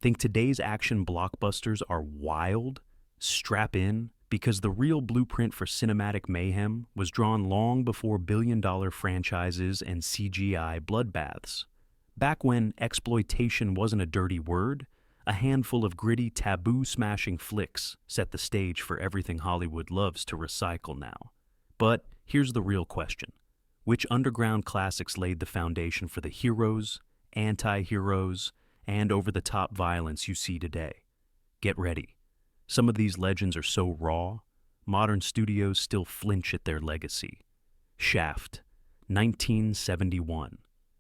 Think today's action blockbusters are wild? Strap in, because the real blueprint for cinematic mayhem was drawn long before billion-dollar franchises and CGI bloodbaths. Back when exploitation wasn't a dirty word, a handful of gritty, taboo-smashing flicks set the stage for everything Hollywood loves to recycle now. But here's the real question. Which underground classics laid the foundation for the heroes, anti-heroes, and over-the-top violence you see today? Get ready. Some of these legends are so raw, modern studios still flinch at their legacy. Shaft, 1971.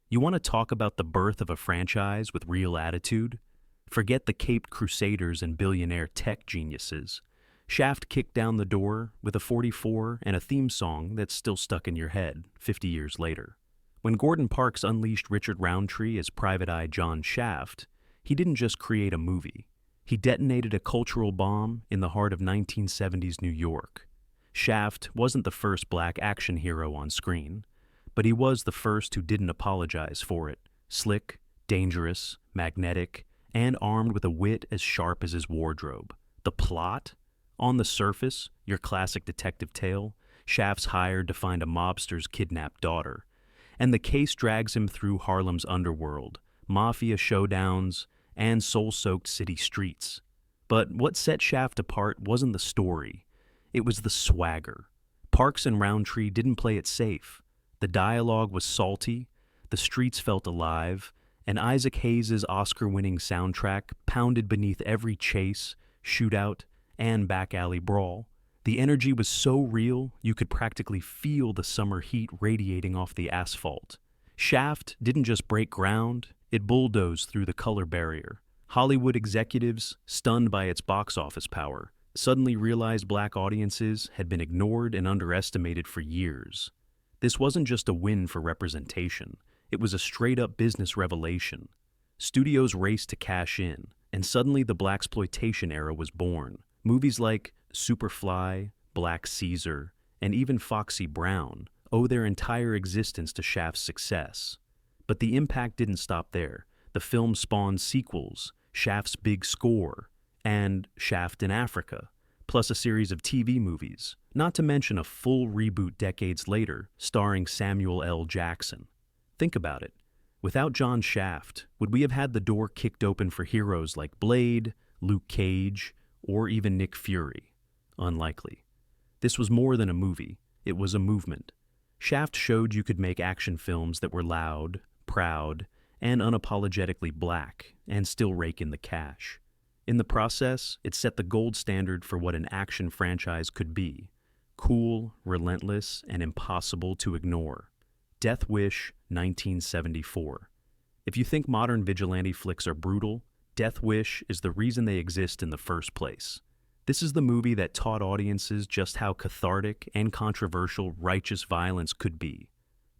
You want to talk about the birth of a franchise with real attitude? Forget the caped crusaders and billionaire tech geniuses. Shaft kicked down the door with a .44 and a theme song that's still stuck in your head 50 years later. When Gordon Parks unleashed Richard Roundtree as Private Eye John Shaft, he didn't just create a movie. He detonated a cultural bomb in the heart of 1970s New York. Shaft wasn't the first black action hero on screen, but he was the first who didn't apologize for it. Slick, dangerous, magnetic, and armed with a wit as sharp as his wardrobe. The plot? On the surface, your classic detective tale, Shaft's hired to find a mobster's kidnapped daughter. And the case drags him through Harlem's underworld, mafia showdowns, and soul-soaked city streets. But what set Shaft apart wasn't the story. It was the swagger. Parks and Roundtree didn't play it safe. The dialogue was salty, the streets felt alive, and Isaac Hayes' Oscar-winning soundtrack pounded beneath every chase, shootout, and back-alley brawl. The energy was so real, you could practically feel the summer heat radiating off the asphalt. Shaft didn't just break ground, it bulldozed through the color barrier. Hollywood executives, stunned by its box office power, suddenly realized black audiences had been ignored and underestimated for years. This wasn't just a win for representation, it was a straight-up business revelation. Studios raced to cash in, and suddenly the blaxploitation era was born. Movies like Superfly, Black Caesar, and even Foxy Brown owe their entire existence to Shaft's success. But the impact didn't stop there. The film spawned sequels, Shaft's Big Score, and Shaft in Africa, plus a series of TV movies, not to mention a full reboot decades later starring Samuel L. Jackson. Think about it. Without John Shaft, would we have had the door kicked open for heroes like Blade, Luke Cage, or even Nick Fury? Unlikely. This was more than a movie. It was a movement. Shaft showed you could make action films that were loud, proud, and unapologetically black, and still rake in the cash. In the process, it set the gold standard for what an action franchise could be. Cool, relentless, and impossible to ignore. Death Wish, 1974. If you think modern vigilante flicks are brutal, Death Wish is the reason they exist in the first place. This is the movie that taught audiences just how cathartic and controversial righteous violence could be.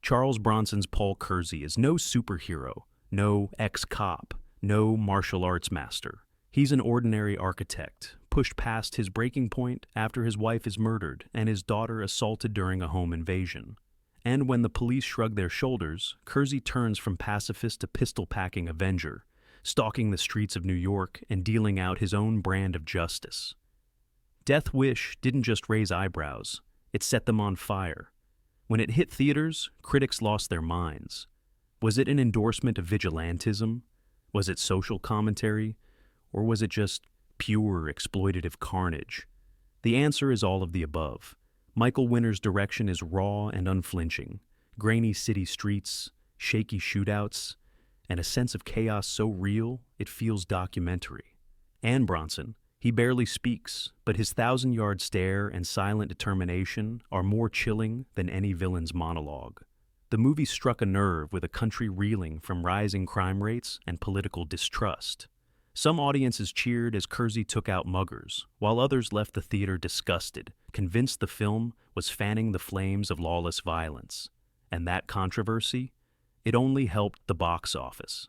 Charles Bronson's Paul Kersey is no superhero, no ex-cop, no martial arts master. He's an ordinary architect, pushed past his breaking point after his wife is murdered and his daughter assaulted during a home invasion. And when the police shrug their shoulders, Kersey turns from pacifist to pistol-packing avenger, stalking the streets of New York and dealing out his own brand of justice. Death Wish didn't just raise eyebrows, it set them on fire. When it hit theaters, critics lost their minds. Was it an endorsement of vigilantism? Was it social commentary? Or was it just pure exploitative carnage? The answer is all of the above. Michael Winner's direction is raw and unflinching. Grainy city streets, shaky shootouts, and a sense of chaos so real it feels documentary. And Bronson, he barely speaks, but his thousand-yard stare and silent determination are more chilling than any villain's monologue. The movie struck a nerve with a country reeling from rising crime rates and political distrust. Some audiences cheered as Kersey took out muggers, while others left the theater disgusted, convinced the film was fanning the flames of lawless violence. And that controversy? It only helped the box office.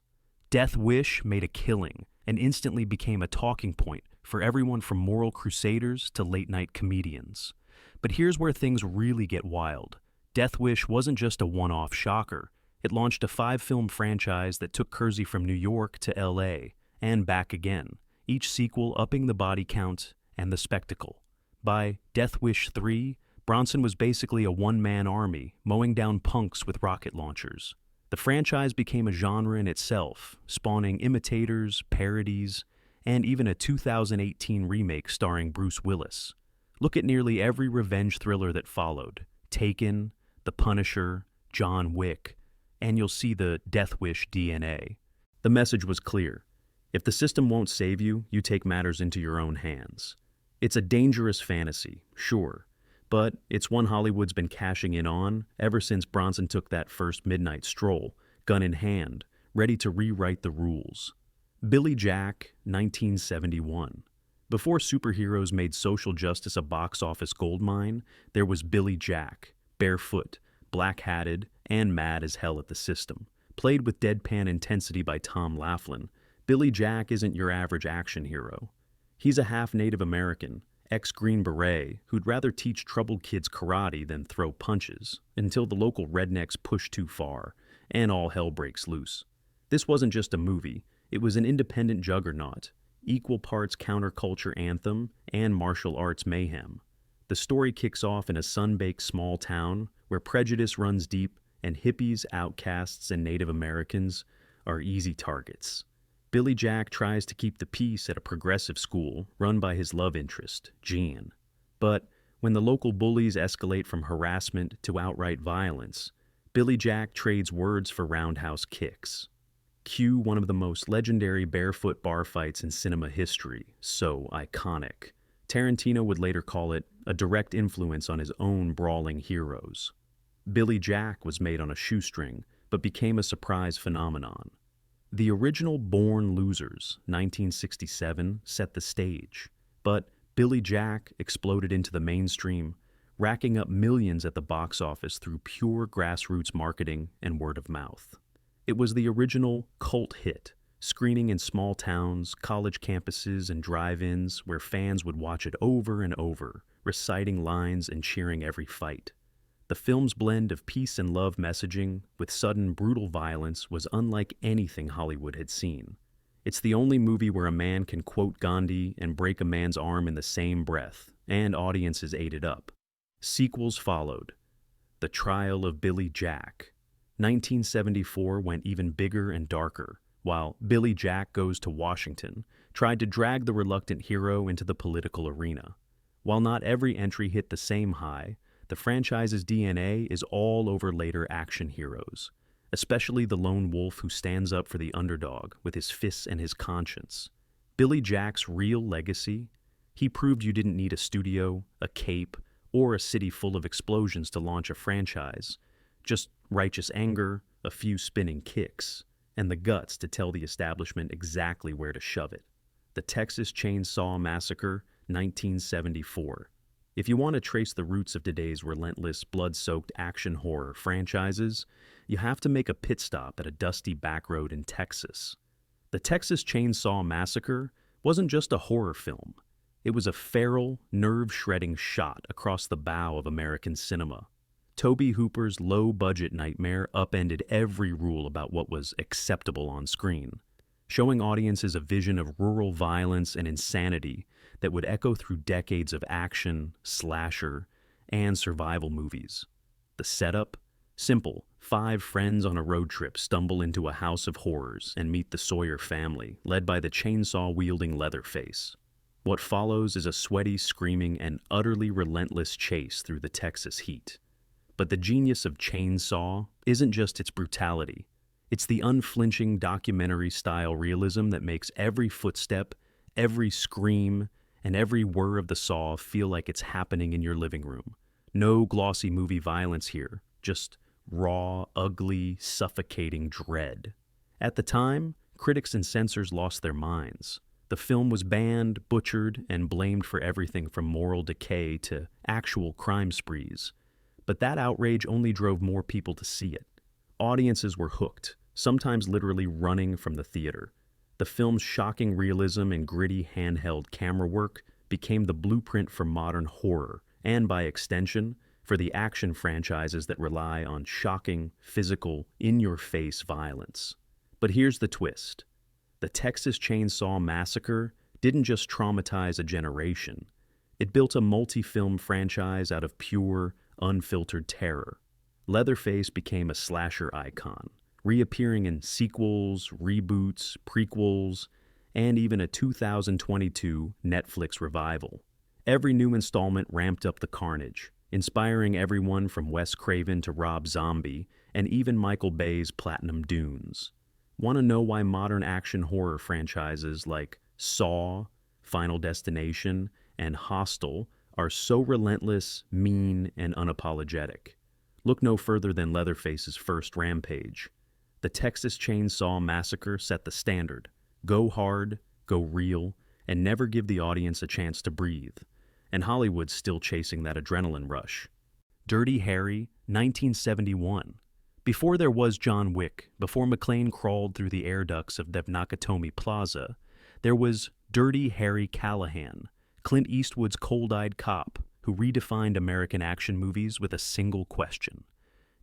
Death Wish made a killing and instantly became a talking point for everyone from moral crusaders to late-night comedians. But here's where things really get wild. Death Wish wasn't just a one-off shocker. It launched a 5-film franchise that took Kersey from New York to L.A., and back again, each sequel upping the body count and the spectacle. By Death Wish 3, Bronson was basically a one-man army, mowing down punks with rocket launchers. The franchise became a genre in itself, spawning imitators, parodies, and even a 2018 remake starring Bruce Willis. Look at nearly every revenge thriller that followed: Taken, The Punisher, John Wick, and you'll see the Death Wish DNA. The message was clear. If the system won't save you, you take matters into your own hands. It's a dangerous fantasy, sure, but it's one Hollywood's been cashing in on ever since Bronson took that first midnight stroll, gun in hand, ready to rewrite the rules. Billy Jack, 1971. Before superheroes made social justice a box office goldmine, there was Billy Jack, barefoot, black-hatted, and mad as hell at the system. Played with deadpan intensity by Tom Laughlin, Billy Jack isn't your average action hero. He's a half-Native American, ex-Green Beret, who'd rather teach troubled kids karate than throw punches, until the local rednecks push too far, and all hell breaks loose. This wasn't just a movie, it was an independent juggernaut, equal parts counterculture anthem and martial arts mayhem. The story kicks off in a sun-baked small town where prejudice runs deep and hippies, outcasts, and Native Americans are easy targets. Billy Jack tries to keep the peace at a progressive school run by his love interest, Jean. But when the local bullies escalate from harassment to outright violence, Billy Jack trades words for roundhouse kicks. Cue one of the most legendary barefoot bar fights in cinema history, so iconic. Tarantino would later call it a direct influence on his own brawling heroes. Billy Jack was made on a shoestring, but became a surprise phenomenon. The original Born Losers, 1967, set the stage, but Billy Jack exploded into the mainstream, racking up millions at the box office through pure grassroots marketing and word of mouth. It was the original cult hit, screening in small towns, college campuses, and drive-ins where fans would watch it over and over, reciting lines and cheering every fight. The film's blend of peace and love messaging with sudden brutal violence was unlike anything Hollywood had seen. It's the only movie where a man can quote Gandhi and break a man's arm in the same breath, and audiences ate it up. Sequels followed. The Trial of Billy Jack. 1974 went even bigger and darker, while Billy Jack Goes to Washington tried to drag the reluctant hero into the political arena. While not every entry hit the same high, the franchise's DNA is all over later action heroes, especially the lone wolf who stands up for the underdog with his fists and his conscience. Billy Jack's real legacy? He proved you didn't need a studio, a cape, or a city full of explosions to launch a franchise. Just righteous anger, a few spinning kicks, and the guts to tell the establishment exactly where to shove it. The Texas Chainsaw Massacre, 1974. If you want to trace the roots of today's relentless, blood-soaked action horror franchises, you have to make a pit stop at a dusty back road in Texas. The Texas Chainsaw Massacre wasn't just a horror film. It was a feral, nerve-shredding shot across the bow of American cinema. Tobe Hooper's low-budget nightmare upended every rule about what was acceptable on screen, showing audiences a vision of rural violence and insanity that would echo through decades of action, slasher, and survival movies. The setup? Simple. 5 friends on a road trip stumble into a house of horrors and meet the Sawyer family, led by the chainsaw-wielding Leatherface. What follows is a sweaty, screaming, and utterly relentless chase through the Texas heat. But the genius of Chainsaw isn't just its brutality. It's the unflinching documentary-style realism that makes every footstep, every scream, and every whir of the saw feel like it's happening in your living room. No glossy movie violence here, just raw, ugly, suffocating dread. At the time, critics and censors lost their minds. The film was banned, butchered, and blamed for everything from moral decay to actual crime sprees. But that outrage only drove more people to see it. Audiences were hooked, sometimes literally running from the theater. The film's shocking realism and gritty handheld camera work became the blueprint for modern horror, and by extension, for the action franchises that rely on shocking, physical, in-your-face violence. But here's the twist. The Texas Chainsaw Massacre didn't just traumatize a generation. It built a multi-film franchise out of pure, unfiltered terror. Leatherface became a slasher icon, reappearing in sequels, reboots, prequels, and even a 2022 Netflix revival. Every new installment ramped up the carnage, inspiring everyone from Wes Craven to Rob Zombie, and even Michael Bay's Platinum Dunes. Want to know why modern action horror franchises like Saw, Final Destination, and Hostel are so relentless, mean, and unapologetic? Look no further than Leatherface's first rampage. The Texas Chainsaw Massacre set the standard. Go hard, go real, and never give the audience a chance to breathe. And Hollywood's still chasing that adrenaline rush. Dirty Harry, 1971. Before there was John Wick, before McClane crawled through the air ducts of the Nakatomi Plaza, there was Dirty Harry Callahan, Clint Eastwood's cold-eyed cop who redefined American action movies with a single question.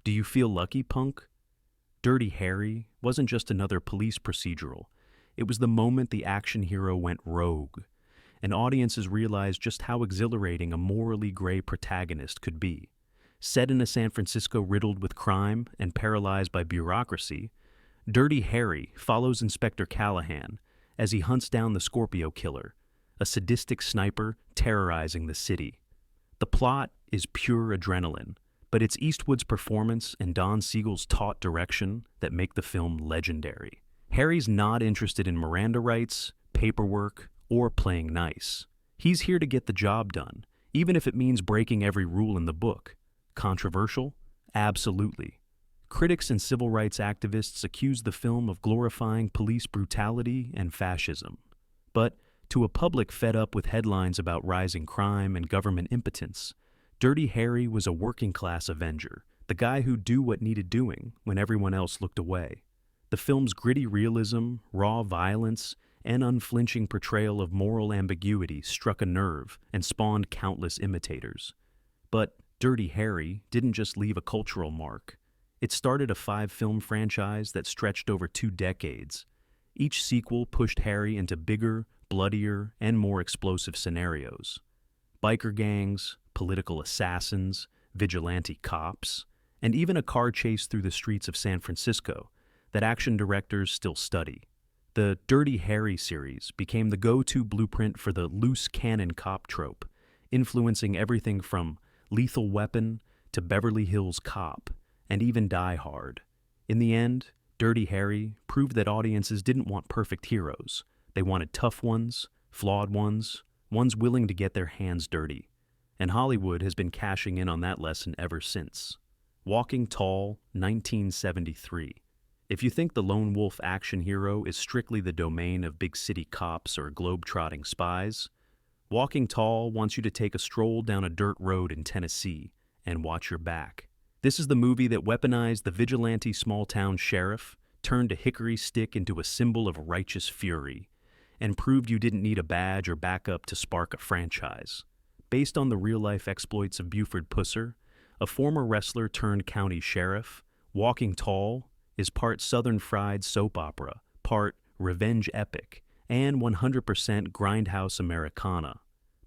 Do you feel lucky, punk? Dirty Harry wasn't just another police procedural. It was the moment the action hero went rogue, and audiences realized just how exhilarating a morally gray protagonist could be. Set in a San Francisco riddled with crime and paralyzed by bureaucracy, Dirty Harry follows Inspector Callahan as he hunts down the Scorpio Killer, a sadistic sniper terrorizing the city. The plot is pure adrenaline, but it's Eastwood's performance and Don Siegel's taut direction that make the film legendary. Harry's not interested in Miranda rights, paperwork, or playing nice. He's here to get the job done, even if it means breaking every rule in the book. Controversial? Absolutely. Critics and civil rights activists accuse the film of glorifying police brutality and fascism. But to a public fed up with headlines about rising crime and government impotence, Dirty Harry was a working-class Avenger, the guy who'd do what needed doing when everyone else looked away. The film's gritty realism, raw violence, and unflinching portrayal of moral ambiguity struck a nerve and spawned countless imitators. But Dirty Harry didn't just leave a cultural mark. It started a 5-film franchise that stretched over 2 decades. Each sequel pushed Harry into bigger, bloodier, and more explosive scenarios. Biker gangs, political assassins, vigilante cops, and even a car chase through the streets of San Francisco that action directors still study. The Dirty Harry series became the go-to blueprint for the loose cannon cop trope, influencing everything from Lethal Weapon to Beverly Hills Cop, and even Die Hard. In the end, Dirty Harry proved that audiences didn't want perfect heroes. They wanted tough ones, flawed ones willing to get their hands dirty. And Hollywood has been cashing in on that lesson ever since. Walking Tall, 1973. If you think the lone wolf action hero is strictly the domain of big city cops or globe-trotting spies, Walking Tall wants you to take a stroll down a dirt road in Tennessee and watch your back. This is the movie that weaponized the vigilante small-town sheriff, turned a hickory stick into a symbol of righteous fury, and proved you didn't need a badge or backup to spark a franchise. Based on the real-life exploits of Buford Pusser, a former wrestler turned county sheriff, Walking Tall is part Southern fried soap opera, part revenge epic, and 100% grindhouse Americana.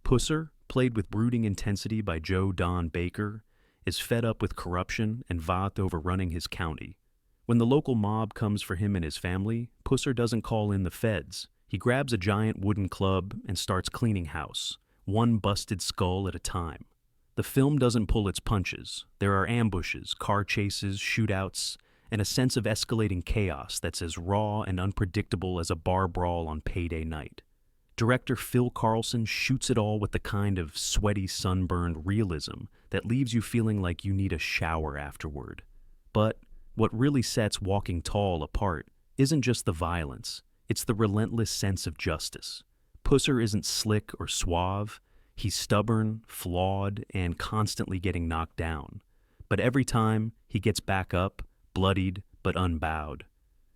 Pusser, played with brooding intensity by Joe Don Baker, is fed up with corruption and Voth overrunning his county. When the local mob comes for him and his family, Pusser doesn't call in the feds. He grabs a giant wooden club and starts cleaning house, one busted skull at a time. The film doesn't pull its punches. There are ambushes, car chases, shootouts, and a sense of escalating chaos that's as raw and unpredictable as a bar brawl on payday night. Director Phil Carlson shoots it all with the kind of sweaty, sunburned realism that leaves you feeling like you need a shower afterward. But what really sets Walking Tall apart isn't just the violence, it's the relentless sense of justice. Pusser isn't slick or suave. He's stubborn, flawed, and constantly getting knocked down. But every time, he gets back up, bloodied but unbowed.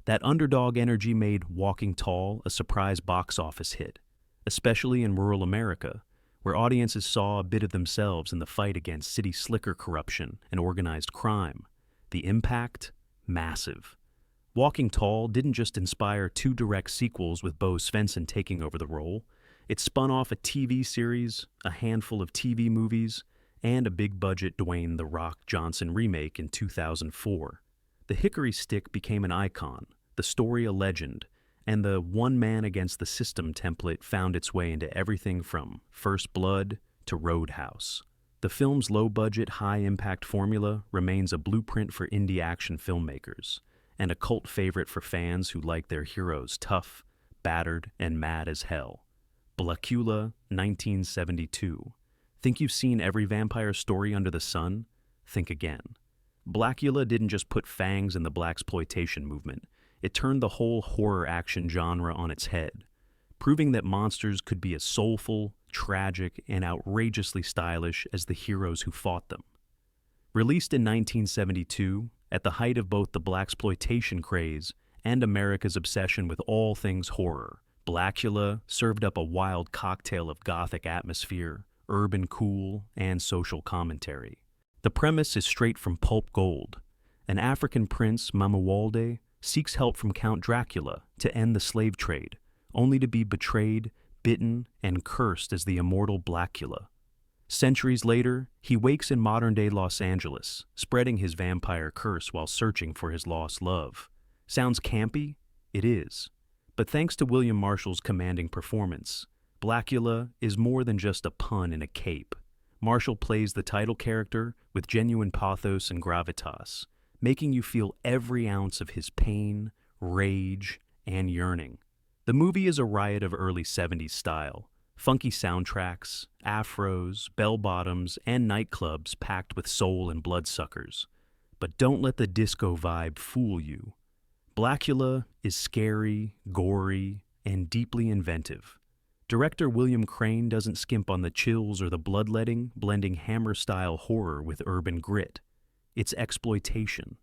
That underdog energy made Walking Tall a surprise box office hit, especially in rural America, where audiences saw a bit of themselves in the fight against city slicker corruption and organized crime. The impact? Massive. Walking Tall didn't just inspire two direct sequels with Bo Svensson taking over the role, it spun off a TV series, a handful of TV movies, and a big-budget Dwayne "The Rock" Johnson remake in 2004. The Hickory Stick became an icon, the story a legend, and the one-man-against-the-system template found its way into everything from First Blood to Roadhouse. The film's low-budget, high-impact formula remains a blueprint for indie action filmmakers, and a cult favorite for fans who like their heroes tough, battered, and mad as hell. Blackula, 1972. Think you've seen every vampire story under the sun? Think again. Blackula didn't just put fangs in the blaxploitation movement, it turned the whole horror action genre on its head, proving that monsters could be as soulful, tragic, and outrageously stylish as the heroes who fought them. Released in 1972, at the height of both the blaxploitation craze and America's obsession with all things horror, Blackula served up a wild cocktail of gothic atmosphere, urban cool, and social commentary. The premise is straight from pulp gold. An African prince, Mamuwalde, seeks help from Count Dracula to end the slave trade, only to be betrayed, bitten, and cursed as the immortal Blackula. Centuries later, he wakes in modern-day Los Angeles, spreading his vampire curse while searching for his lost love. Sounds campy? It is. But thanks to William Marshall's commanding performance, Blackula is more than just a pun in a cape. Marshall plays the title character with genuine pathos and gravitas, making you feel every ounce of his pain, rage, and yearning. The movie is a riot of early 70s style. Funky soundtracks, afros, bell-bottoms, and nightclubs packed with soul and bloodsuckers. But don't let the disco vibe fool you. Blackula is scary, gory, and deeply inventive. Director William Crane doesn't skimp on the chills or the bloodletting, blending Hammer-style horror with urban grit. It's exploitation,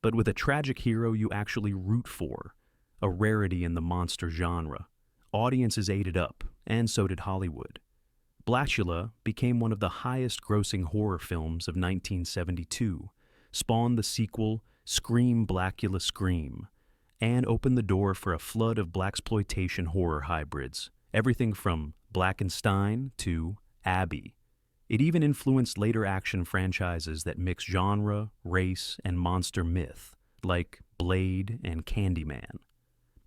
but with a tragic hero you actually root for, a rarity in the monster genre. Audiences ate it up, and so did Hollywood. Blackula became one of the highest-grossing horror films of 1972, spawned the sequel Scream Blackula Scream, and opened the door for a flood of blaxploitation horror hybrids, everything from Blackenstein to Abby. It even influenced later action franchises that mix genre, race, and monster myth, like Blade and Candyman.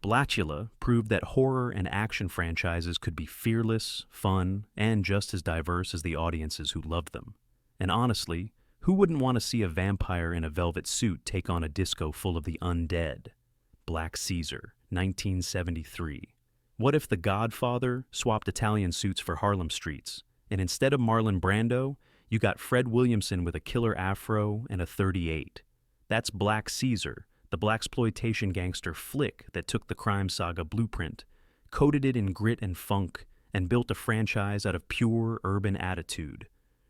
Blackula proved that horror and action franchises could be fearless, fun, and just as diverse as the audiences who loved them. And honestly, who wouldn't want to see a vampire in a velvet suit take on a disco full of the undead? Black Caesar, 1973. What if The Godfather swapped Italian suits for Harlem streets, and instead of Marlon Brando, you got Fred Williamson with a killer afro and a .38? That's Black Caesar, the blaxploitation gangster flick that took the crime saga blueprint, coated it in grit and funk, and built a franchise out of pure urban attitude.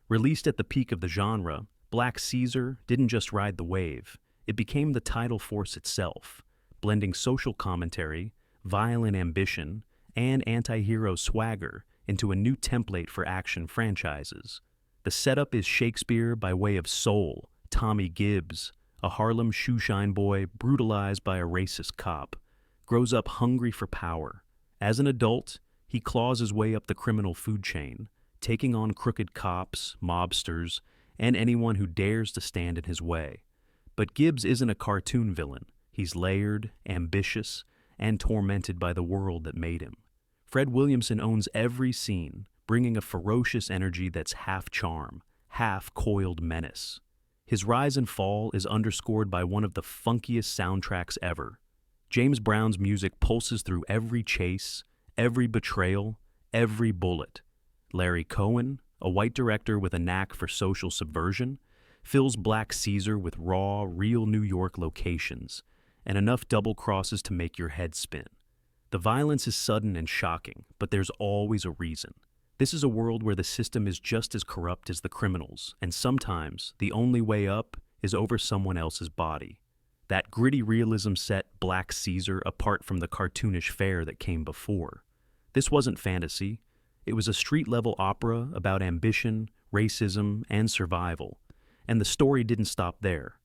Released at the peak of the genre, Black Caesar didn't just ride the wave, it became the tidal force itself, blending social commentary, violent ambition, and anti-hero swagger into a new template for action franchises. The setup is Shakespeare by way of Soul, Tommy Gibbs, a Harlem shoeshine boy brutalized by a racist cop, grows up hungry for power. As an adult, he claws his way up the criminal food chain, taking on crooked cops, mobsters, and anyone who dares to stand in his way. But Gibbs isn't a cartoon villain. He's layered, ambitious, and tormented by the world that made him. Fred Williamson owns every scene, bringing a ferocious energy that's half charm, half coiled menace. His rise and fall is underscored by one of the funkiest soundtracks ever. James Brown's music pulses through every chase, every betrayal, every bullet. Larry Cohen, a white director with a knack for social subversion, fills Black Caesar with raw, real New York locations, and enough double crosses to make your head spin. The violence is sudden and shocking, but there's always a reason. This is a world where the system is just as corrupt as the criminals, and sometimes the only way up is over someone else's body. That gritty realism set Black Caesar apart from the cartoonish fare that came before. This wasn't fantasy. It was a street-level opera about ambition, racism, and survival. And the story didn't stop there.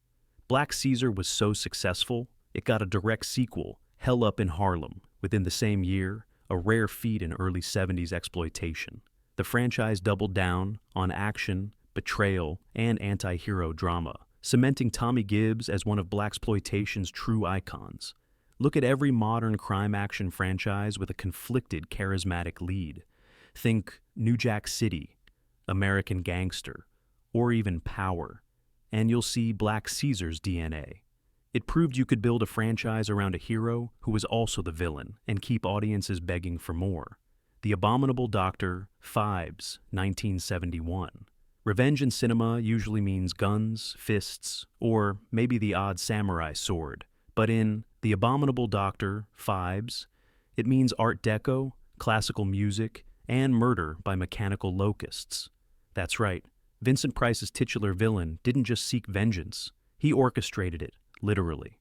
Black Caesar was so successful, It got a direct sequel, Hell Up in Harlem, within the same year, a rare feat in early 70s exploitation. The franchise doubled down on action, betrayal, and anti-hero drama, cementing Tommy Gibbs as one of blaxploitation's true icons. Look at every modern crime action franchise with a conflicted, charismatic lead. Think New Jack City, American Gangster, or even Power, and you'll see Black Caesar's DNA. It proved you could build a franchise around a hero who was also the villain and keep audiences begging for more. The Abominable Doctor Fibes, 1971. Revenge in cinema usually means guns, fists, or maybe the odd samurai sword. But in The Abominable Doctor Fibes, it means Art Deco, classical music, and murder by mechanical locusts. That's right, Vincent Price's titular villain didn't just seek vengeance, he orchestrated it. Literally.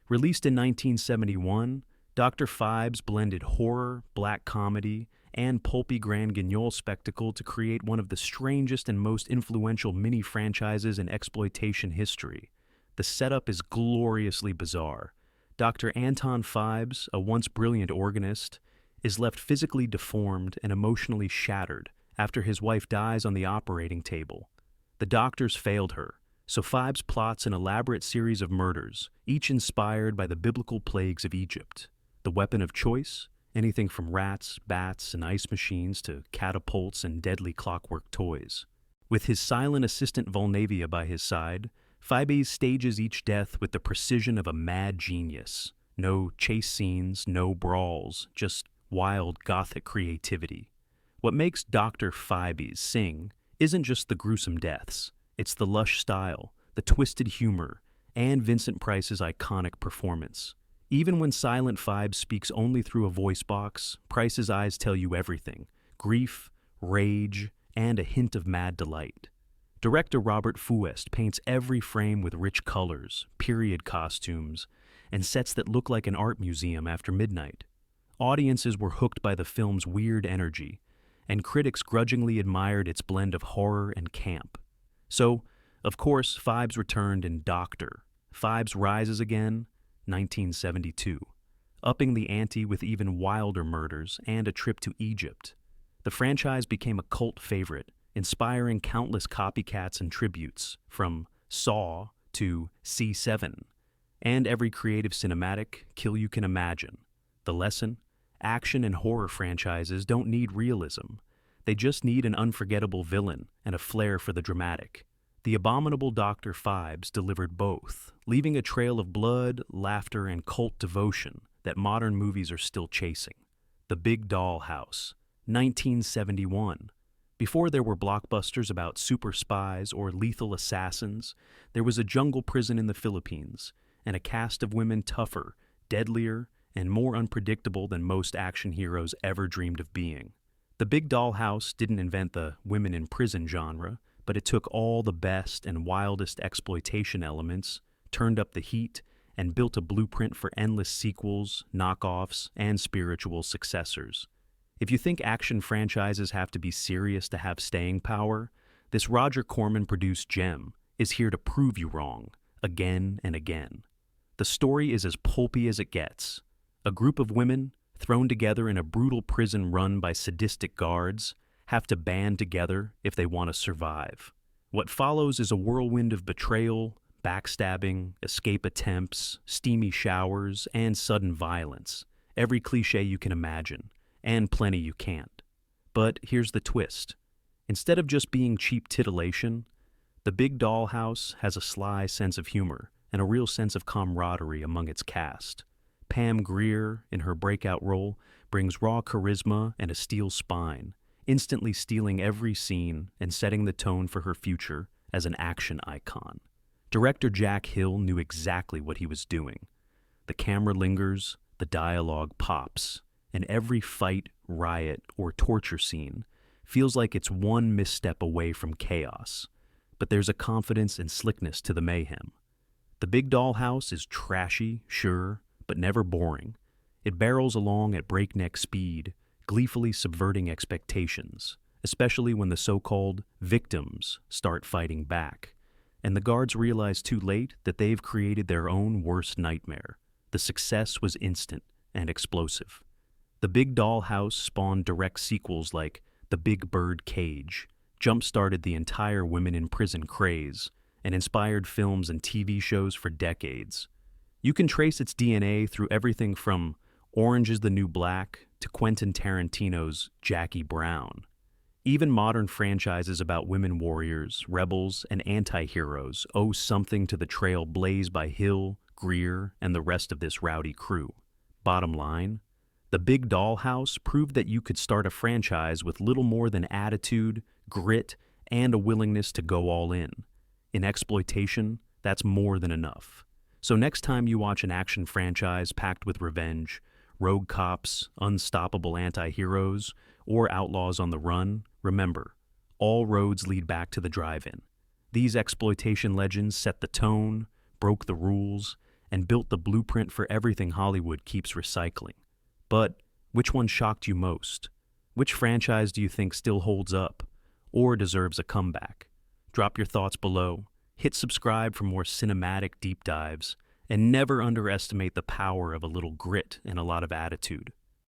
Released in 1971, Dr. Fibes blended horror, black comedy, and pulpy grand guignol spectacle to create one of the strangest and most influential mini-franchises in exploitation history. The setup is gloriously bizarre. Dr. Anton Fibes, a once brilliant organist, is left physically deformed and emotionally shattered after his wife dies on the operating table. The doctors failed her, so Fibes plots an elaborate series of murders, each inspired by the biblical plagues of Egypt. The weapon of choice? Anything from rats, bats, and ice machines to catapults and deadly clockwork toys. With his silent assistant Volnavia by his side, Fibes stages each death with the precision of a mad genius. No chase scenes, no brawls, just wild gothic creativity. What makes Dr. Fibes sing isn't just the gruesome deaths. It's the lush style, the twisted humor, and Vincent Price's iconic performance. Even when Silent Fibes speaks only through a voice box, Price's eyes tell you everything: grief, rage, and a hint of mad delight. Director Robert Fuest paints every frame with rich colors, period costumes, and sets that look like an art museum after midnight. Audiences were hooked by the film's weird energy, and critics grudgingly admired its blend of horror and camp. So, of course, Fibes returned in Doctor. Fibes Rises Again, 1972, upping the ante with even wilder murders and a trip to Egypt. The franchise became a cult favorite, inspiring countless copycats and tributes, from Saw to C7, and every creative cinematic kill you can imagine. The lesson? Action and horror franchises don't need realism. They just need an unforgettable villain and a flair for the dramatic. The Abominable Dr. Fibes delivered both, leaving a trail of blood, laughter, and cult devotion that modern movies are still chasing. The Big Dollhouse, 1971. Before there were blockbusters about super spies or lethal assassins, there was a jungle prison in the Philippines, and a cast of women tougher, deadlier, and more unpredictable than most action heroes ever dreamed of being. The Big Dollhouse didn't invent the women in prison genre, but it took all the best and wildest exploitation elements, turned up the heat, and built a blueprint for endless sequels, knockoffs, and spiritual successors. If you think action franchises have to be serious to have staying power, this Roger Corman-produced gem is here to prove you wrong, again and again. The story is as pulpy as it gets. A group of women, thrown together in a brutal prison run by sadistic guards, have to band together if they want to survive. What follows is a whirlwind of betrayal, backstabbing, escape attempts, steamy showers, and sudden violence. Every cliché you can imagine, and plenty you can't. But here's the twist. Instead of just being cheap titillation, The Big Dollhouse has a sly sense of humor and a real sense of camaraderie among its cast. Pam Grier, in her breakout role, brings raw charisma and a steel spine, instantly stealing every scene and setting the tone for her future as an action icon. Director Jack Hill knew exactly what he was doing. The camera lingers, the dialogue pops, and every fight, riot, or torture scene feels like it's one misstep away from chaos. But there's a confidence and slickness to the mayhem. The Big Dollhouse is trashy, sure, but never boring. It barrels along at breakneck speed, gleefully subverting expectations, especially when the so-called victims start fighting back, and the guards realize too late that they've created their own worst nightmare. The success was instant and explosive. The Big Dollhouse spawned direct sequels like The Big Bird Cage, jump-started the entire women in prison craze, and inspired films and TV shows for decades. You can trace its DNA through everything from Orange is the New Black to Quentin Tarantino's Jackie Brown. Even modern franchises about women warriors, rebels, and anti-heroes owe something to the trail blazed by Hill, Greer, and the rest of this rowdy crew. Bottom line, the Big Dollhouse proved that you could start a franchise with little more than attitude, grit, and a willingness to go all in. In Exploitation, that's more than enough. So next time you watch an action franchise packed with revenge, rogue cops, unstoppable anti-heroes, or outlaws on the run, remember, all roads lead back to the drive-in. These exploitation legends set the tone, broke the rules, and built the blueprint for everything Hollywood keeps recycling. But which one shocked you most? Which franchise do you think still holds up or deserves a comeback? Drop your thoughts below, hit subscribe for more cinematic deep dives, and never underestimate the power of a little grit and a lot of attitude.